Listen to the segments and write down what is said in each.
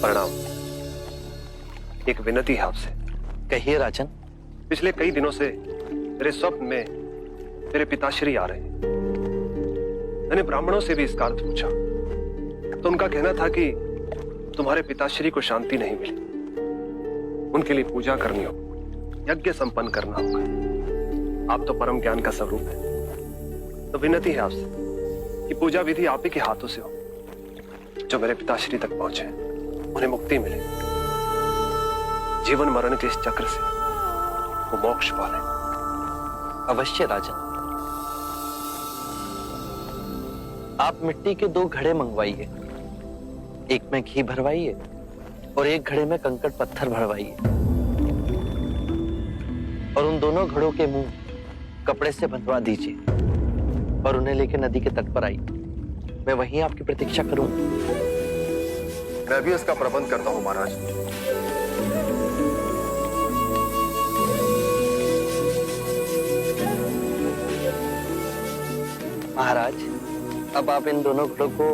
प्रणाम। एक विनती है आपसे। कहिए राजन। पिछले कई दिनों से मेरे स्वप्न में मेरे पिताश्री आ रहे हैं। मैंने ब्राह्मणों से भी इसका अर्थ पूछा तो उनका कहना था कि तुम्हारे पिताश्री को शांति नहीं मिली, उनके लिए पूजा करनी हो, यज्ञ संपन्न करना होगा। आप तो परम ज्ञान का स्वरूप है, तो विनती है आपसे कि पूजा विधि आप ही के हाथों से हो। जो मेरे पिताश्री तक पहुंचे उन्हें मुक्ति मिले, जीवन मरण के इस चक्र से वो मोक्ष पाले। अवश्य राजन। आप मिट्टी के 2 घड़े मंगवाइए, एक में घी भरवाइए और एक घड़े में कंकड़ पत्थर भरवाइए, और उन दोनों घड़ों के मुंह कपड़े से बंधवा दीजिए और उन्हें लेकर नदी के तट पर आइए। मैं वहीं आपकी प्रतीक्षा करूंगा। मैं भी इसका प्रबंध करता हूं महाराज। महाराज, अब आप इन दोनों घड़ों को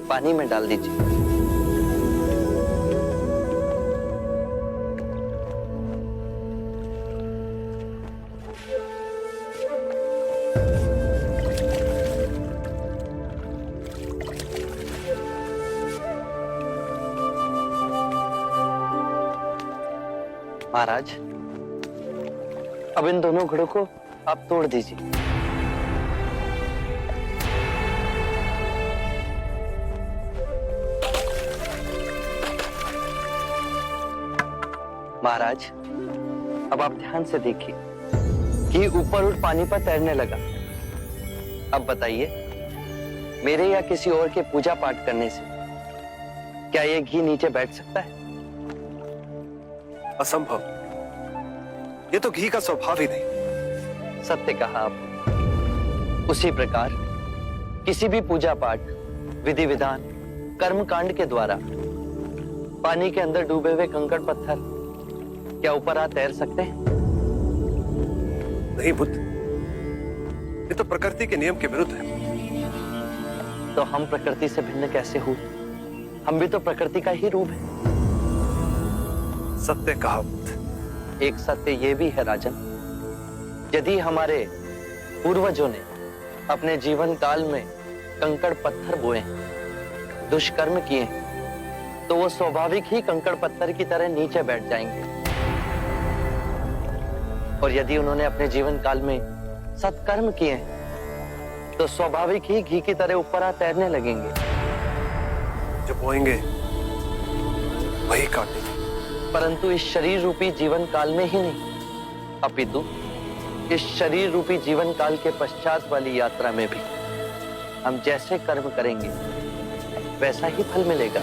पानी में डाल दीजिए। महाराज, अब इन दोनों घड़ों को आप तोड़ दीजिए। महाराज, अब आप ध्यान से देखिए कि ऊपर उठ पानी पर तैरने लगा। अब बताइए, मेरे या किसी और के पूजा पाठ करने से क्या ये घी नीचे बैठ सकता है? असंभव। ये तो घी का स्वभाव ही नहीं। सत्य कहा आप। उसी प्रकार किसी भी पूजा पाठ, विधि विधान, कर्म कांड के द्वारा पानी के अंदर डूबे हुए कंकड़ पत्थर क्या ऊपर आ तैर सकते हैं? नहीं बुद्ध, ये तो प्रकृति के नियम के विरुद्ध है। तो हम प्रकृति से भिन्न कैसे हुए? हम भी तो प्रकृति का ही रूप है। सत्य कहा बुद्ध। एक सत्य ये भी है राजन, यदि हमारे पूर्वजों ने अपने जीवन काल में कंकड़ पत्थर बोए, दुष्कर्म किए, तो वो स्वाभाविक ही कंकड़ पत्थर की तरह नीचे बैठ जाएंगे। और यदि उन्होंने अपने जीवन काल में सत्कर्म किए तो स्वाभाविक ही घी की तरह ऊपर आ तैरने लगेंगे। जो बोएंगे वही काटेंगे। परंतु इस शरीर रूपी जीवन काल में ही नहीं, अपितु इस शरीर रूपी जीवन काल के पश्चात वाली यात्रा में भी हम जैसे कर्म करेंगे वैसा ही फल मिलेगा।